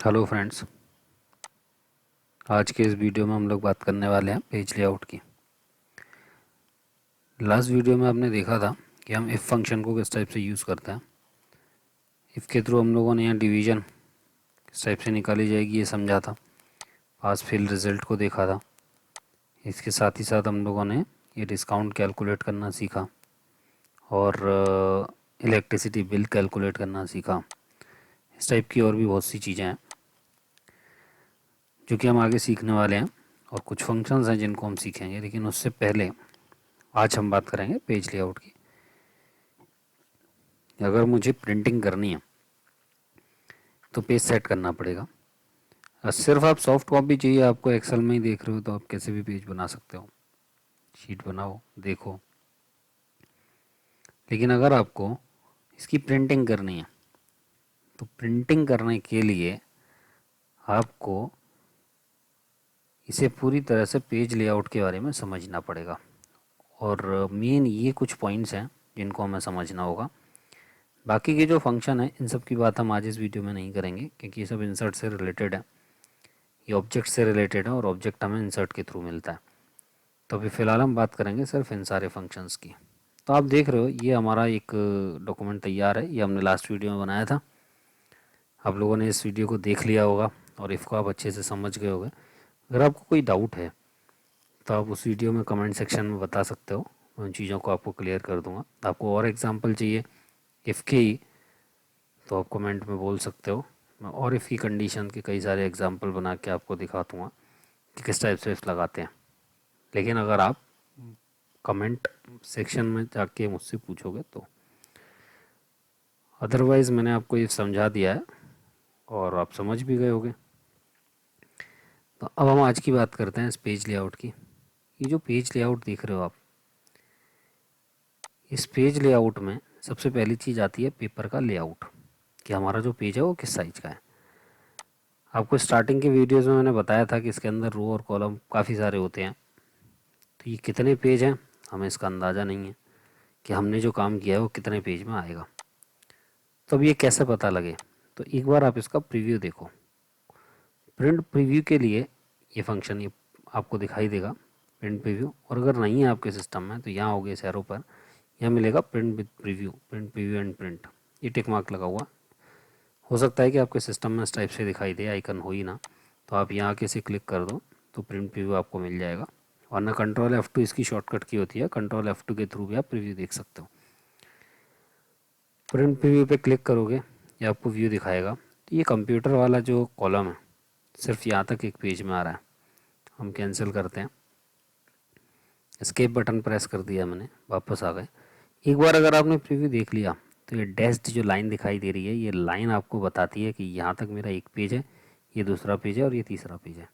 Hello friends. आज के इस वीडियो में हम लोग बात करने वाले हैं पेज लेआउट की। लास्ट वीडियो में आपने देखा था कि हम इफ़ फंक्शन को किस टाइप से यूज़ करते हैं। इफ़ के थ्रू हम लोगों ने यहाँ डिवीज़न किस टाइप से निकाली जाएगी ये समझा था, पास फेल रिज़ल्ट को देखा था। इसके साथ ही साथ हम लोगों ने ये डिस्काउंट कैलकुलेट करना सीखा और इलेक्ट्रिसिटी बिल कैलकुलेट करना सीखा। इस टाइप की और भी बहुत सी चीज़ें हैं जो कि हम आगे सीखने वाले हैं, और कुछ फंक्शंस हैं जिनको हम सीखेंगे। लेकिन उससे पहले आज हम बात करेंगे पेज लेआउट की। अगर मुझे प्रिंटिंग करनी है तो पेज सेट करना पड़ेगा। सिर्फ आप सॉफ्ट कॉपी चाहिए, आपको एक्सेल में ही देख रहे हो तो आप कैसे भी पेज बना सकते हो, शीट बनाओ देखो। लेकिन अगर आपको इसकी प्रिंटिंग करनी है तो प्रिंटिंग करने के लिए आपको इसे पूरी तरह से पेज लेआउट के बारे में समझना पड़ेगा। और मेन ये कुछ पॉइंट्स हैं जिनको हमें समझना होगा। बाकी के जो फंक्शन है इन सब की बात हम आज इस वीडियो में नहीं करेंगे, क्योंकि ये सब इंसर्ट से रिलेटेड है, ये ऑब्जेक्ट से रिलेटेड है और ऑब्जेक्ट हमें इंसर्ट के थ्रू मिलता है। तो अभी फ़िलहाल हम बात करेंगे सिर्फ इन सारे फंक्शंस की। तो आप देख रहे हो ये हमारा एक डॉक्यूमेंट तैयार है, ये हमने लास्ट वीडियो में बनाया था। आप लोगों ने इस वीडियो को देख लिया होगा और इसको आप अच्छे से समझ गए होंगे। अगर आपको कोई डाउट है तो आप उस वीडियो में कमेंट सेक्शन में बता सकते हो, मैं उन चीज़ों को आपको क्लियर कर दूंगा। आपको और एग्जांपल चाहिए इफ़ के ही तो आप कमेंट में बोल सकते हो, मैं और इफ़ की कंडीशन के कई सारे एग्जांपल बना के आपको दिखा दूँगा कि किस टाइप से इफ़ लगाते हैं। लेकिन अगर आप कमेंट सेक्शन में जाके मुझसे पूछोगे तो, अदरवाइज़ मैंने आपको ये समझा दिया है और आप समझ भी गए होंगे। तो अब हम आज की बात करते हैं इस पेज लेआउट की। ये जो पेज लेआउट देख रहे हो आप, इस पेज लेआउट में सबसे पहली चीज़ आती है पेपर का लेआउट, कि हमारा जो पेज है वो किस साइज़ का है। आपको स्टार्टिंग के वीडियोज़ में मैंने बताया था कि इसके अंदर रो और कॉलम काफ़ी सारे होते हैं। तो ये कितने पेज हैं हमें इसका अंदाज़ा नहीं है कि हमने जो काम किया है वो कितने पेज में आएगा। तो अब ये कैसे पता लगे, तो एक बार आप इसका प्रीव्यू देखो। प्रिंट प्रीव्यू के लिए ये फंक्शन ये आपको दिखाई देगा, प्रिंट प्रीव्यू। और अगर नहीं है आपके सिस्टम में तो यहाँ होगे इस एरो पर, यहाँ मिलेगा print with preview, print preview and print, ये टिक मार्क लगा हुआ। हो सकता है कि आपके सिस्टम में इस टाइप से दिखाई दे, आइकन हो ही ना, तो आप यहाँ के से क्लिक कर दो तो प्रिंट प्रीव्यू आपको मिल जाएगा। वरना कंट्रोल F2 इसकी शॉर्टकट की होती है, कंट्रोल F2 के थ्रू भी आप प्रीव्यू देख सकते हो। प्रिंट प्रीव्यू पे क्लिक करोगे ये आपको व्यू दिखाएगा। तो ये कंप्यूटर वाला जो कॉलम है सिर्फ यहाँ तक एक पेज में आ रहा है, हम कैंसिल करते हैं। एस्केप बटन प्रेस कर दिया मैंने, वापस आ गए। एक बार अगर आपने प्रीव्यू देख लिया तो ये डैश्ड जो लाइन दिखाई दे रही है, ये लाइन आपको बताती है कि यहाँ तक मेरा एक पेज है, ये दूसरा पेज है और ये तीसरा पेज है।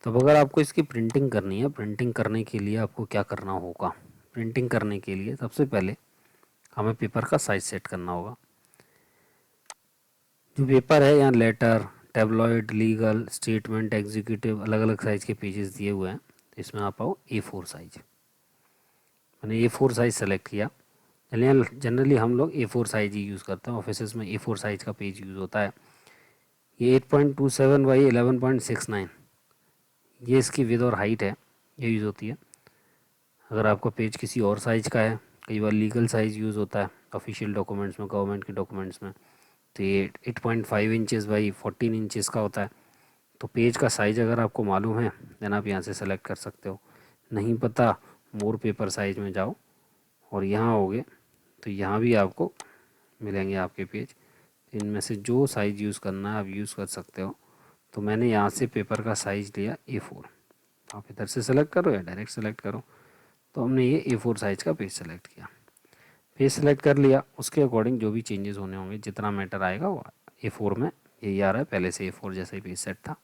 तो अब अगर आपको इसकी प्रिंटिंग करनी है, प्रिंटिंग करने के लिए आपको क्या करना होगा। प्रिंटिंग करने के लिए सबसे पहले हमें पेपर का साइज सेट करना होगा। जो पेपर है यहाँ letter, tabloid, legal, statement, executive, अलग अलग साइज़ के पेजेस दिए हुए हैं। तो इसमें आप आओ A4 साइज। मैंने A4 साइज़ सेलेक्ट किया। जनरली हम लोग A4 साइज़ ही यूज़ करते हैं, ऑफिस में A4 साइज़ का पेज यूज़ होता है। ये 8.27 बाई 11.69, ये इसकी विद और हाइट है, ये यूज़ होती है। अगर आपका पेज किसी और साइज़ का है, कई बार लीगल साइज़ यूज़ होता है ऑफिशियल डॉक्यूमेंट्स में, गवर्नमेंट के डॉक्यूमेंट्स में, तो ये 8.5 इंचज़ बाई 14 इंचज़ का होता है। तो पेज का साइज़ अगर आपको मालूम है देन आप यहाँ से सेलेक्ट कर सकते हो। नहीं पता, मोर पेपर साइज़ में जाओ और यहाँ होगे तो यहाँ भी आपको मिलेंगे आपके पेज। इनमें से जो साइज़ यूज़ करना है आप यूज़ कर सकते हो। तो मैंने यहाँ से पेपर का साइज़ लिया A4। आप इधर से सेलेक्ट करो या डायरेक्ट सेलेक्ट करो। तो हमने ये A4 साइज़ का पेज सेलेक्ट किया। पेज सेलेक्ट कर लिया, उसके अकॉर्डिंग जो भी चेंजेस होने होंगे, जितना मैटर आएगा वो A4 में यही आ रहा है, पहले से A4 जैसा ही पेज सेट था।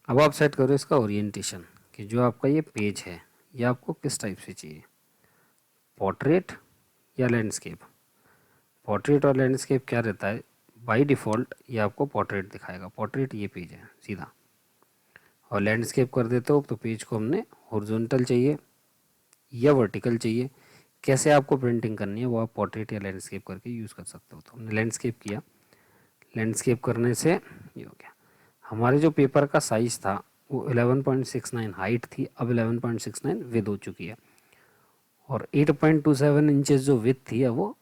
अब आप सेट करो इसका ओरिएंटेशन, कि जो आपका ये पेज है ये आपको किस टाइप से चाहिए, पोर्ट्रेट या लैंडस्केप। पोर्ट्रेट और लैंडस्केप क्या रहता है, बाय डिफ़ॉल्ट ये आपको पोर्ट्रेट दिखाएगा, पोर्ट्रेट ये पेज है सीधा। और लैंडस्केप कर देते हो तो पेज को हमने हॉरिजॉन्टल चाहिए या वर्टिकल चाहिए, कैसे आपको प्रिंटिंग करनी है वो आप पोर्ट्रेट या लैंडस्केप करके यूज़ कर सकते हो। तो हमने लैंडस्केप किया। लैंडस्केप करने से ये हो गया। हमारे जो पेपर का साइज़ था वो 11.69 हाइट थी, अब 11.69 विद हो चुकी है, और 8.27 इंचेस जो विथ थी अब वो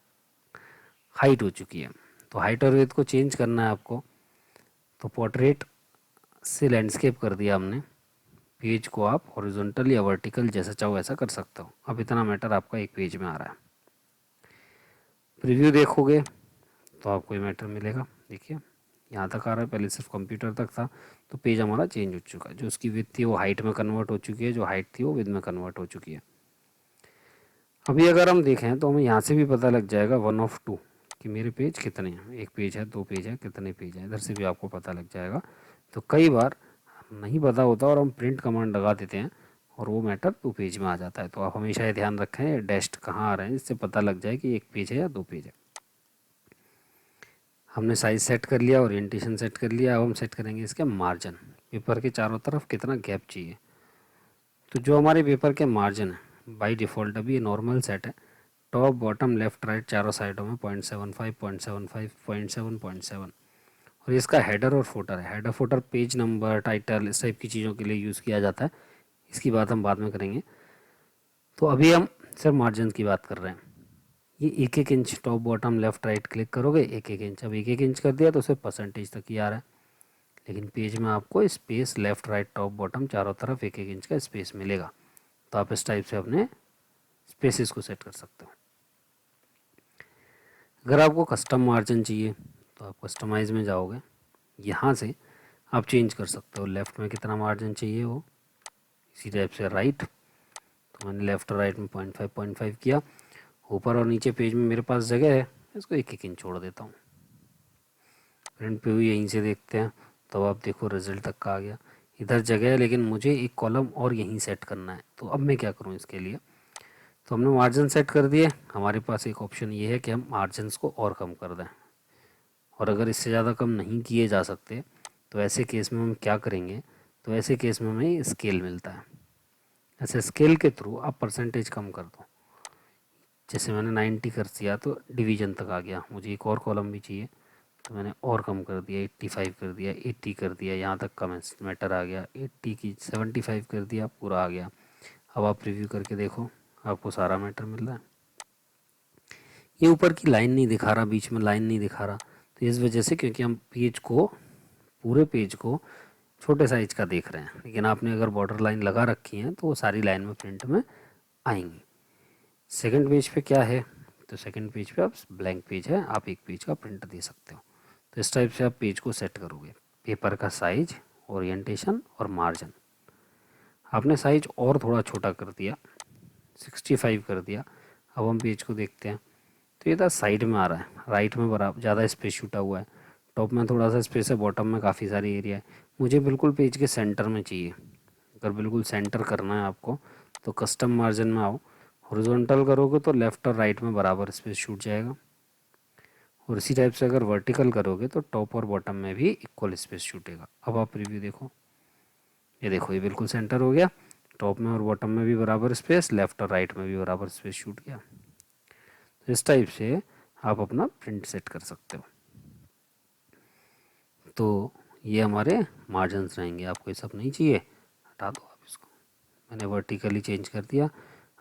हाइट हो चुकी है। तो हाइट और विथ को चेंज करना है आपको, तो पोर्ट्रेट से लैंडस्केप कर दिया हमने। पेज को आप हॉरिजॉन्टल या वर्टिकल जैसा चाहो ऐसा कर सकते हो। अब इतना मैटर आपका एक पेज में आ रहा है। प्रीव्यू देखोगे तो आपको ये मैटर मिलेगा। देखिए यहाँ तक आ रहा है, पहले सिर्फ कंप्यूटर तक था, तो पेज हमारा चेंज हो चुका है। जो उसकी विड्थ थी वो हाइट में कन्वर्ट हो चुकी है, जो हाइट थी वो विड्थ में कन्वर्ट हो चुकी है। अभी अगर हम देखें तो हमें यहाँ से भी पता लग जाएगा 1 of 2 कि मेरे पेज कितने हैं, एक पेज है, दो पेज है, कितने पेज हैं, इधर से भी आपको पता लग जाएगा। तो कई बार नहीं पता होता और हम प्रिंट कमांड लगा देते हैं और वो मैटर 2 पेज में आ जाता है। तो आप हमेशा ये ध्यान रखें डैश्ड कहाँ आ रहे हैं, जिससे पता लग जाए कि एक पेज है या 2 पेज है। हमने साइज सेट कर लिया, ओरिएंटेशन सेट कर लिया। अब हम सेट करेंगे इसके मार्जिन। पेपर के चारों तरफ कितना गैप चाहिए। तो जो हमारे पेपर के मार्जिन है बाय डिफ़ॉल्ट, अभी ये नॉर्मल सेट है, टॉप बॉटम लेफ्ट राइट चारों साइडों में 0.75 0.75 0.7 0.7। और इसका हेडर और फुटर है। Header footer page number title इस टाइप की चीज़ों के लिए यूज़ किया जाता है, इसकी बात हम बाद में करेंगे। तो अभी हम सिर्फ मार्जिन की बात कर रहे हैं। ये 1-1 inch top bottom left right click करोगे 1-1 इंच। अब 1-1 इंच कर दिया तो सिर्फ परसेंटेज तक ही आ रहा है, लेकिन पेज में आपको space left right top bottom चारों तरफ 1-1 इंच का स्पेस मिलेगा। तो आप इस टाइप से अपने स्पेसिस को सेट कर सकते हो। अगर आपको कस्टम मार्जिन चाहिए तो आप कस्टमाइज में जाओगे, यहाँ से आप चेंज कर सकते हो लेफ़्ट में कितना मार्जिन चाहिए वो, इसी टाइप से राइट। तो मैंने लेफ़्ट और राइट में 0.5 किया। ऊपर और नीचे पेज में मेरे पास जगह है, इसको 1-1 इंच छोड़ देता हूँ। प्रिंट पे भी यहीं से देखते हैं, तो आप देखो रिजल्ट तक का आ गया। इधर जगह है लेकिन मुझे एक कॉलम और यहीं सेट करना है, तो अब मैं क्या करूँ इसके लिए। तो हमने मार्जिन सेट कर दिए। हमारे पास एक ऑप्शन ये है कि हम मार्जिनस को और कम कर दें, और अगर इससे ज़्यादा कम नहीं किए जा सकते तो ऐसे केस में हम क्या करेंगे। तो ऐसे केस में हमें स्केल मिलता है। ऐसे स्केल के थ्रू आप परसेंटेज कम कर दो। जैसे मैंने 90 कर दिया तो डिवीजन तक आ गया, मुझे एक और कॉलम भी चाहिए, तो मैंने और कम कर दिया, 85 कर दिया, 80 कर दिया, यहाँ तक का मैटर आ गया। 80 की 75 कर दिया, पूरा आ गया। अब आप रिव्यू करके देखो, आपको सारा मैटर मिल रहा है। ये ऊपर की लाइन नहीं दिखा रहा, बीच में लाइन नहीं दिखा रहा, तो इस वजह से क्योंकि हम पेज को पूरे पेज को छोटे साइज का देख रहे हैं, लेकिन आपने अगर बॉर्डर लाइन लगा रखी है तो वो सारी लाइन में प्रिंट में आएंगी। सेकंड पेज पे क्या है, तो सेकंड पेज पे आप ब्लैंक पेज है, आप एक पेज का प्रिंट दे सकते हो। तो इस टाइप से आप पेज को सेट करोगे। पेपर का साइज, ओरिएंटेशन और मार्जिन। आपने साइज और थोड़ा छोटा कर दिया, 65 कर दिया। अब हम पेज को देखते हैं तो ये था साइड में आ रहा है, राइट में बराबर ज़्यादा स्पेस छूटा हुआ है, टॉप में थोड़ा सा स्पेस है, बॉटम में काफ़ी सारी एरिया है। मुझे बिल्कुल पेज के सेंटर में चाहिए। अगर बिल्कुल सेंटर करना है आपको तो कस्टम मार्जिन में आओ, हॉरिजॉन्टल करोगे तो लेफ़्ट और राइट में बराबर स्पेस छूट जाएगा, और इसी टाइप से अगर वर्टिकल करोगे तो टॉप और बॉटम में भी इक्वल स्पेस छूटेगा। अब आप रिव्यू देखो, ये देखो ये बिल्कुल सेंटर हो गया, टॉप में और बॉटम में भी बराबर स्पेस, लेफ़्ट और राइट में भी बराबर स्पेस छूट गया। तो इस टाइप से आप अपना प्रिंट सेट कर सकते हो। तो ये हमारे मार्जिन्स रहेंगे। आपको ये सब नहीं चाहिए, हटा दो आप इसको। मैंने वर्टिकली चेंज कर दिया।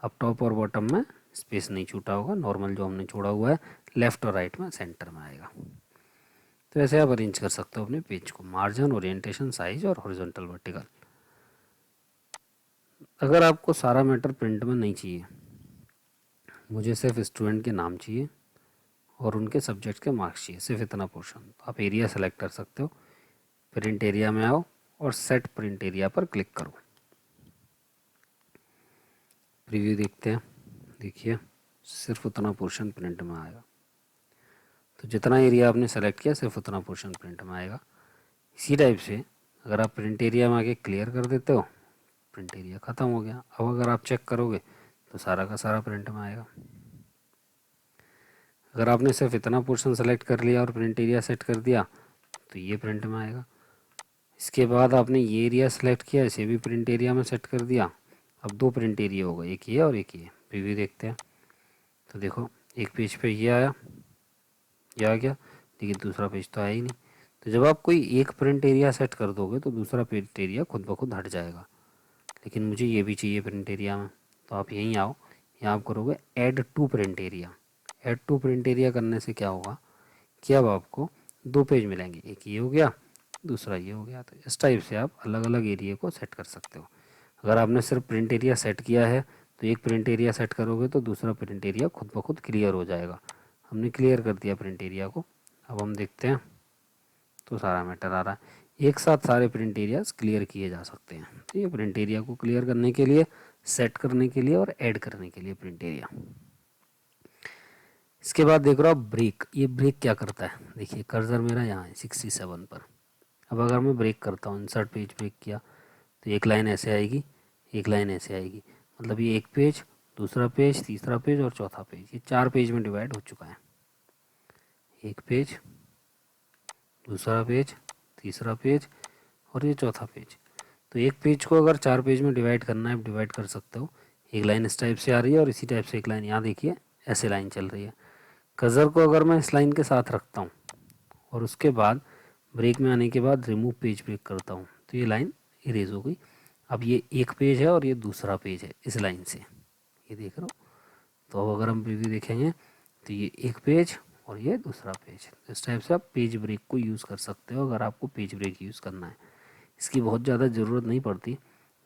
अब टॉप और बॉटम में स्पेस नहीं छूटा होगा, नॉर्मल जो हमने छोड़ा हुआ है लेफ़्ट और राइट में सेंटर में आएगा। तो ऐसे आप अरेंज कर सकते हो अपने पेज को, मार्जिन, ओरिएंटेशन, साइज और हॉरिजॉन्टल वर्टिकल। अगर आपको सारा मैटर प्रिंट में नहीं चाहिए, मुझे सिर्फ स्टूडेंट के नाम चाहिए और उनके सब्जेक्ट के मार्क्स चाहिए, सिर्फ इतना पोर्शन, तो आप एरिया सेलेक्ट कर सकते हो। प्रिंट एरिया में आओ और सेट प्रिंट एरिया पर क्लिक करो। प्रीव्यू देखते हैं। देखिए सिर्फ उतना पोर्शन प्रिंट में आएगा। तो जितना एरिया आपने सेलेक्ट किया सिर्फ उतना पोर्शन प्रिंट में आएगा। इसी टाइप से अगर आप प्रिंट एरिया में आके क्लियर कर देते हो, प्रिंट एरिया ख़त्म हो गया। अब अगर आप चेक करोगे तो सारा का सारा प्रिंट में आएगा। अगर आपने सिर्फ इतना पोर्शन सेलेक्ट कर लिया और प्रिंट एरिया सेट कर दिया तो ये प्रिंट में आएगा। इसके बाद आपने ये एरिया सेलेक्ट किया, इसे भी प्रिंट एरिया में सेट कर दिया। अब दो प्रिंट एरिया हो गए, एक ये और एक ये। प्रीव्यू देखते हैं। तो देखो एक पेज पे ये आया, ये आ गया, लेकिन दूसरा पेज तो आया ही नहीं। तो जब आप कोई एक प्रिंट एरिया सेट कर दोगे तो दूसरा प्रिंट एरिया खुद ब खुद हट जाएगा। लेकिन मुझे ये भी चाहिए प्रिंट एरिया में, तो आप यहीं आओ, यहाँ आप करोगे add to print area. Add to print area करने से क्या होगा कि अब आपको दो पेज मिलेंगे, एक ये हो गया, दूसरा ये हो गया। तो इस टाइप से आप अलग अलग एरिया को सेट कर सकते हो। अगर आपने सिर्फ प्रिंट एरिया सेट किया है तो एक प्रिंट एरिया सेट करोगे तो दूसरा प्रिंट एरिया खुद ब खुद क्लियर हो जाएगा। हमने क्लियर कर दिया प्रिंट एरिया को। अब हम देखते हैं तो सारा मैटर आ रहा है। एक साथ सारे प्रिंट एरियाज क्लियर किए जा सकते हैं। तो ये प्रिंट एरिया को क्लियर करने के लिए, सेट करने के लिए और ऐड करने के लिए प्रिंट एरिया। इसके बाद देख रहा हूँ ब्रेक। ये ब्रेक क्या करता है, देखिए कर्सर मेरा यहाँ है 67 पर। अब अगर मैं ब्रेक करता हूँ, इंसर्ट पेज ब्रेक किया, तो एक लाइन ऐसे आएगी, एक लाइन ऐसे आएगी। मतलब ये एक पेज, दूसरा पेज, तीसरा पेज और चौथा पेज, ये 4 पेज में डिवाइड हो चुका है। एक पेज, दूसरा पेज, तीसरा पेज और ये चौथा पेज। तो एक पेज को अगर 4 पेज में डिवाइड करना है, डिवाइड कर सकते हो। एक लाइन इस टाइप से आ रही है और इसी टाइप से एक लाइन यहाँ देखिए ऐसे लाइन चल रही है। कर्सर को अगर मैं इस लाइन के साथ रखता हूँ और उसके बाद ब्रेक में आने के बाद रिमूव पेज ब्रेक करता हूँ तो ये लाइन इरेज हो गई। अब ये एक पेज है और ये दूसरा पेज है इस लाइन से, ये देख रहे हो। तो अब अगर हम प्रीव्यू देखेंगे तो ये एक पेज और ये दूसरा पेज। इस टाइप से आप पेज ब्रेक को यूज़ कर सकते हो अगर आपको पेज ब्रेक यूज़ करना है। इसकी बहुत ज़्यादा ज़रूरत नहीं पड़ती,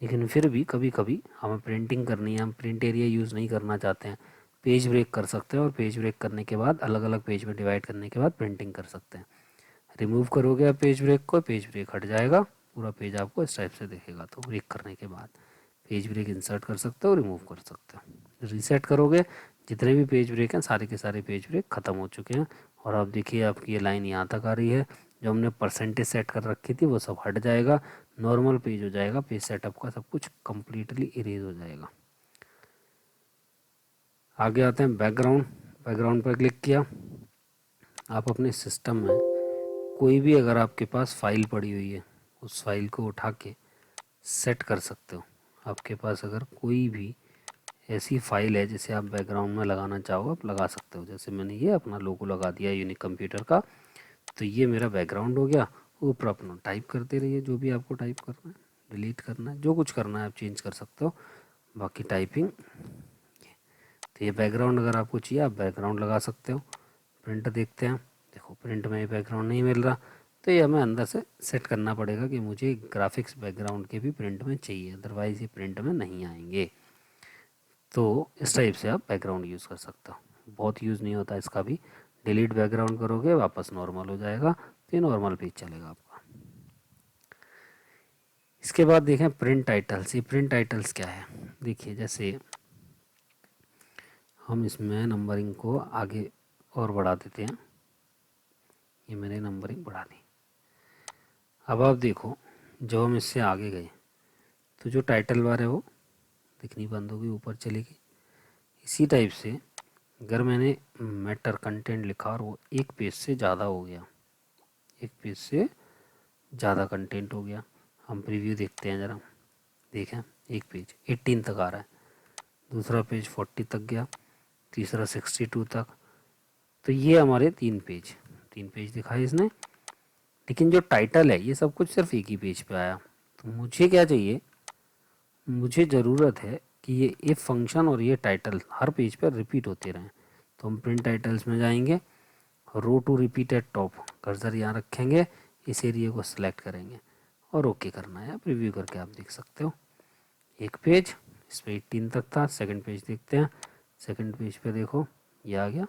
लेकिन फिर भी कभी कभी हमें प्रिंटिंग करनी है, हम प्रिंट एरिया यूज़ नहीं करना चाहते हैं, पेज ब्रेक कर सकते हैं और पेज ब्रेक करने के बाद अलग अलग पेज में डिवाइड करने के बाद प्रिंटिंग कर सकते हैं। रिमूव करोगे आप पेज ब्रेक को, पेज ब्रेक हट जाएगा, पूरा पेज आपको इस टाइप से दिखेगा। तो ब्रेक करने के बाद पेज ब्रेक इंसर्ट कर सकते हो, रिमूव कर सकते हो। रीसेट करोगे, जितने भी पेज ब्रेक हैं सारे के सारे पेज ब्रेक ख़त्म हो चुके हैं। और आप देखिए आपकी ये लाइन यहाँ तक आ रही है। जो हमने परसेंटेज सेट कर रखी थी वो सब हट जाएगा, नॉर्मल पेज हो जाएगा, पेज सेटअप का सब कुछ कम्प्लीटली इरेज हो जाएगा। आगे आते हैं बैकग्राउंड। बैकग्राउंड पर क्लिक किया। आप अपने सिस्टम में कोई भी अगर आपके पास फाइल पड़ी हुई है उस फाइल को उठा के सेट कर सकते हो। आपके पास अगर कोई भी ऐसी फाइल है जिसे आप बैकग्राउंड में लगाना चाहो, आप लगा सकते हो। जैसे मैंने ये अपना लोगो लगा दिया यूनिक कंप्यूटर का, तो ये मेरा बैकग्राउंड हो गया। ऊपर अपना टाइप करते रहिए, जो भी आपको टाइप करना है, डिलीट करना है, जो कुछ करना है आप चेंज कर सकते हो। बाकी टाइपिंग, तो ये बैकग्राउंड अगर आपको चाहिए आप बैकग्राउंड लगा सकते हो। प्रिंट देखते हैं, देखो प्रिंट में ये बैकग्राउंड नहीं मिल रहा, तो ये हमें अंदर से सेट करना पड़ेगा कि मुझे ग्राफिक्स बैकग्राउंड के भी प्रिंट में चाहिए, अदरवाइज़ ये प्रिंट में नहीं आएंगे। तो इस टाइप से आप बैकग्राउंड यूज़ कर सकते हो। बहुत यूज़ नहीं होता इसका भी। डिलीट बैकग्राउंड करोगे वापस नॉर्मल हो जाएगा, तो ये नॉर्मल पेज चलेगा आपका। इसके बाद देखें प्रिंट टाइटल्स। ये प्रिंट टाइटल्स क्या है, देखिए जैसे हम इसमें नंबरिंग को आगे और बढ़ा देते हैं। ये मैंने नंबरिंग बढ़ा दी। अब आप देखो जब हम इससे आगे गए तो जो टाइटल बार है वो दिखनी बंद हो गई, ऊपर चली गई। इसी टाइप से अगर मैंने मैटर कंटेंट लिखा और वो एक पेज से ज़्यादा हो गया, एक पेज से ज़्यादा कंटेंट हो गया, हम प्रीव्यू देखते हैं ज़रा। देखें एक पेज 18 तक आ रहा है, दूसरा पेज 40 तक गया, तीसरा 62 तक। तो ये हमारे तीन पेज दिखाए इसने। लेकिन जो टाइटल है ये सब कुछ सिर्फ एक ही पेज पे आया। तो मुझे क्या चाहिए, मुझे ज़रूरत है कि ये इफ फंक्शन और ये टाइटल हर पेज पर रिपीट होते रहें। तो हम प्रिंट टाइटल्स में जाएंगे, row to repeat at top, cursor यहाँ रखेंगे, इस एरिया को सिलेक्ट करेंगे और ओके करना है। प्रीव्यू करके आप देख सकते हो एक पेज, इस पर 18 तक था। सेकंड पेज देखते हैं, सेकंड पेज पे देखो ये आ गया।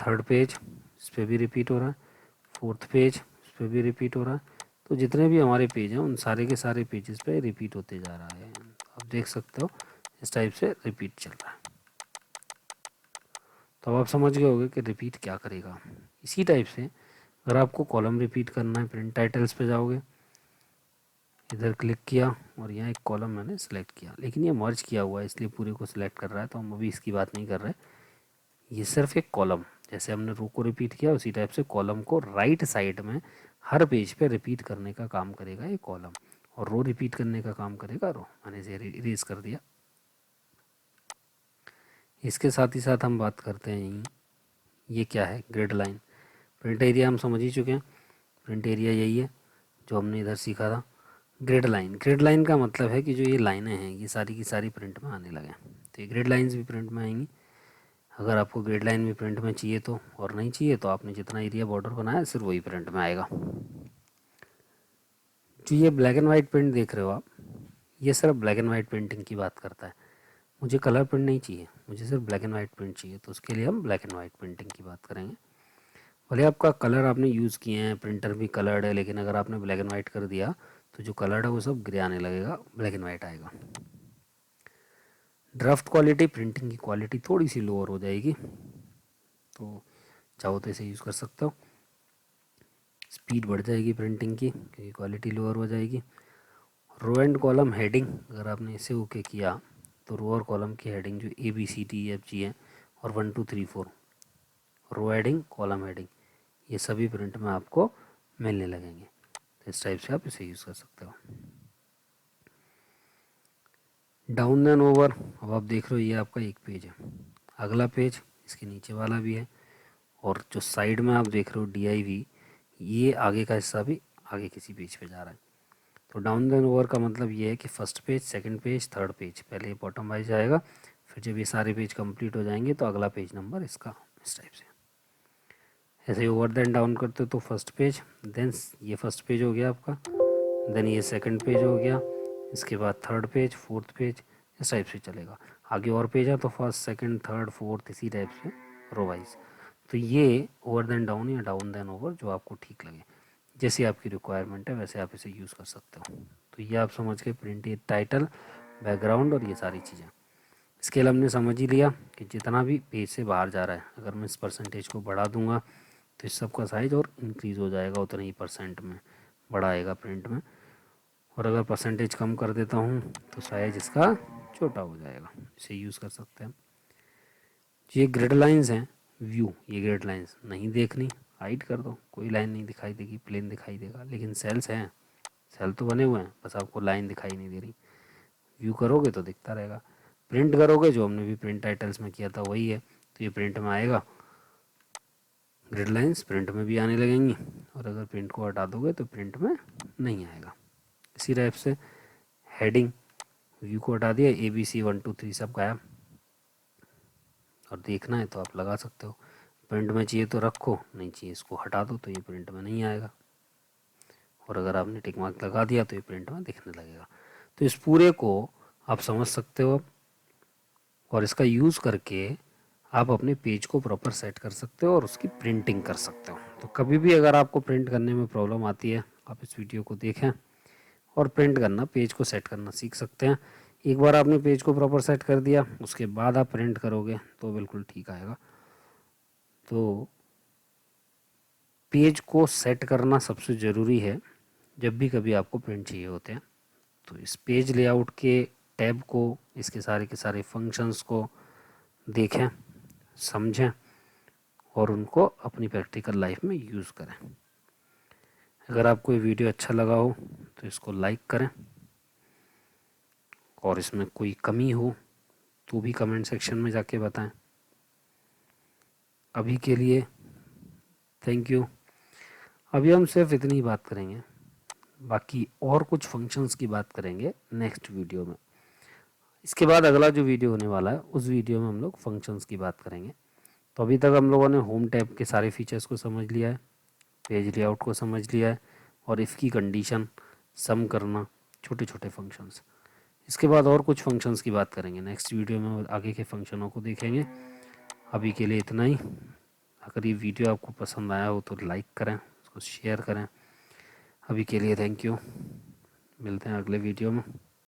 थर्ड पेज इस पर भी रिपीट हो रहा है, फोर्थ पेज इस पर भी रिपीट हो रहा है। तो जितने भी हमारे पेज हैं उन सारे के सारे पेजेस पे रिपीट होते जा रहा है। आप देख सकते हो इस टाइप से रिपीट चल रहा है। तो अब आप समझ गए होंगे कि रिपीट क्या करेगा। इसी टाइप से अगर आपको कॉलम रिपीट करना है, प्रिंट टाइटल्स पे जाओगे, इधर क्लिक किया और यहाँ एक कॉलम मैंने सेलेक्ट किया, लेकिन ये मर्ज किया हुआ है इसलिए पूरे को सिलेक्ट कर रहा है, तो हम अभी इसकी बात नहीं कर रहे। ये सिर्फ एक कॉलम, जैसे हमने रो को रिपीट किया उसी टाइप से कॉलम को राइट साइड में हर पेज पे रिपीट करने का काम करेगा ये कॉलम, और रो रिपीट करने का काम करेगा रो। मैंने इसे इरेज कर दिया। इसके साथ ही साथ हम बात करते हैं ये क्या है, ग्रिड लाइन। प्रिंट एरिया हम समझ ही चुके हैं। प्रिंट एरिया यही है जो हमने इधर सीखा था। ग्रिड लाइन, ग्रिड लाइन का मतलब है कि जो ये लाइनें हैं ये सारी की सारी प्रिंट में आने लगे, तो ये ग्रिड लाइंस भी प्रिंट में आएंगी। अगर आपको ग्रिड लाइन भी प्रिंट में चाहिए तो, और नहीं चाहिए तो आपने जितना एरिया बॉर्डर बनाया सिर्फ वही प्रिंट में आएगा। जो ये ब्लैक एंड वाइट प्रिंट देख रहे हो आप, ये सिर्फ ब्लैक एंड वाइट प्रिंटिंग की बात करता है। मुझे कलर प्रिंट नहीं चाहिए, मुझे सिर्फ ब्लैक एंड वाइट प्रिंट चाहिए, तो उसके लिए हम ब्लैक एंड वाइट प्रिंटिंग की बात करेंगे। भले आपका कलर आपने यूज़ किए हैं, प्रिंटर भी कलर्ड है, लेकिन अगर आपने ब्लैक एंड वाइट कर दिया तो जो कलर्ड है वो सब ग्रे आने लगेगा, ब्लैक एंड वाइट आएगा। ड्राफ्ट क्वालिटी, प्रिंटिंग की क्वालिटी थोड़ी सी लोअर हो जाएगी, तो चाहो तो इसे यूज़ कर सकते हो। स्पीड बढ़ जाएगी प्रिंटिंग की क्योंकि क्वालिटी लोअर हो जाएगी। रो एंड कॉलम हेडिंग, अगर आपने इसे ओके किया तो रो और कॉलम की हेडिंग जो ABCDEFG है और 1 2 3 4 रो हेडिंग, कॉलम हेडिंग, ये सभी प्रिंट में आपको मिलने लगेंगे। तो इस टाइप से आप इसे यूज़ कर सकते हो। डाउन देन ओवर, अब आप देख रहे हो ये आपका एक पेज है, अगला पेज इसके नीचे वाला भी है, और जो साइड में आप देख रहे हो DIV, ये आगे का हिस्सा भी आगे किसी पेज पे जा रहा है। तो डाउन देन ओवर का मतलब ये है कि first page, second page, third page, पहले बॉटम वाइज आएगा, फिर जब ये सारे पेज कंप्लीट हो जाएंगे तो अगला पेज नंबर इसका इस टाइप से। ऐसे ही ओवर देन डाउन करते तो फर्स्ट पेज, देन ये फर्स्ट पेज हो गया आपका, देन ये सेकंड पेज हो गया, इसके बाद थर्ड पेज, फोर्थ पेज, इस टाइप से चलेगा। आगे और पेज है तो फर्स्ट, सेकंड, थर्ड, फोर्थ, इसी टाइप से रो वाइज। तो ये ओवर देन डाउन या डाउन देन ओवर जो आपको ठीक लगे, जैसी आपकी रिक्वायरमेंट है वैसे आप इसे यूज़ कर सकते हो। तो ये आप समझ के प्रिंट टाइटल, बैकग्राउंड और ये सारी चीज़ें। स्केल हमने समझ ही लिया कि जितना भी पेज से बाहर जा रहा है, अगर मैं इस परसेंटेज को बढ़ा दूंगा तो इस सब का साइज और इंक्रीज़ हो जाएगा, उतना ही परसेंट में बड़ा आएगा प्रिंट में। और अगर परसेंटेज कम कर देता हूँ तो साइज इसका छोटा हो जाएगा। इसे यूज़ कर सकते हैं। ये ग्रिड लाइंस हैं, व्यू, ये ग्रिड लाइंस नहीं देखनी, हाइड कर दो, कोई लाइन नहीं दिखाई देगी, प्लेन दिखाई देगा। लेकिन सेल्स हैं, सेल तो बने हुए हैं, बस आपको लाइन दिखाई नहीं दे रही। व्यू करोगे तो दिखता रहेगा। प्रिंट करोगे, जो हमने भी प्रिंट टाइटल्स में किया था वही है, तो ये प्रिंट में आएगा, ग्रिड लाइंस प्रिंट में भी आने लगेंगी, और अगर प्रिंट को हटा दोगे तो प्रिंट में नहीं आएगा। इसी टाइप से हेडिंग, व्यू को हटा दिया, ABC 1 2 3 सब गायब, और देखना है तो आप लगा सकते हो। प्रिंट में चाहिए तो रखो, नहीं चाहिए इसको हटा दो, तो ये प्रिंट में नहीं आएगा। और अगर आपने टिक मार्क लगा दिया तो ये प्रिंट में दिखने लगेगा। तो इस पूरे को आप समझ सकते हो, और इसका यूज़ करके आप अपने पेज को प्रॉपर सेट कर सकते हो और उसकी प्रिंटिंग कर सकते हो। तो कभी भी अगर आपको प्रिंट करने में प्रॉब्लम आती है, आप इस वीडियो को देखें और प्रिंट करना, पेज को सेट करना सीख सकते हैं। एक बार आपने पेज को प्रॉपर सेट कर दिया, उसके बाद आप प्रिंट करोगे तो बिल्कुल ठीक आएगा। तो पेज को सेट करना सबसे ज़रूरी है जब भी कभी आपको प्रिंट चाहिए होते हैं। तो इस पेज लेआउट के टैब को, इसके सारे के सारे फंक्शंस को देखें, समझें और उनको अपनी प्रैक्टिकल लाइफ में यूज़ करें। अगर आपको ये वीडियो अच्छा लगा हो तो इसको लाइक करें, और इसमें कोई कमी हो तो भी कमेंट सेक्शन में जाके बताएं। अभी के लिए थैंक यू। अभी हम सिर्फ इतनी ही बात करेंगे, बाकी और कुछ फंक्शंस की बात करेंगे नेक्स्ट वीडियो में। इसके बाद अगला जो वीडियो होने वाला है उस वीडियो में हम लोग फंक्शंस की बात करेंगे। तो अभी तक हम लोगों ने होम टैब के सारे फीचर्स को समझ लिया है, पेज लेआउट को समझ लिया है, और इफ़ की कंडीशन, सम करना, छोटे छोटे फंक्शंस। इसके बाद और कुछ फंक्शंस की बात करेंगे नेक्स्ट वीडियो में, आगे के फंक्शनों को देखेंगे। अभी के लिए इतना ही। अगर ये वीडियो आपको पसंद आया हो तो लाइक करें, उसको शेयर करें। अभी के लिए थैंक यू, मिलते हैं अगले वीडियो में।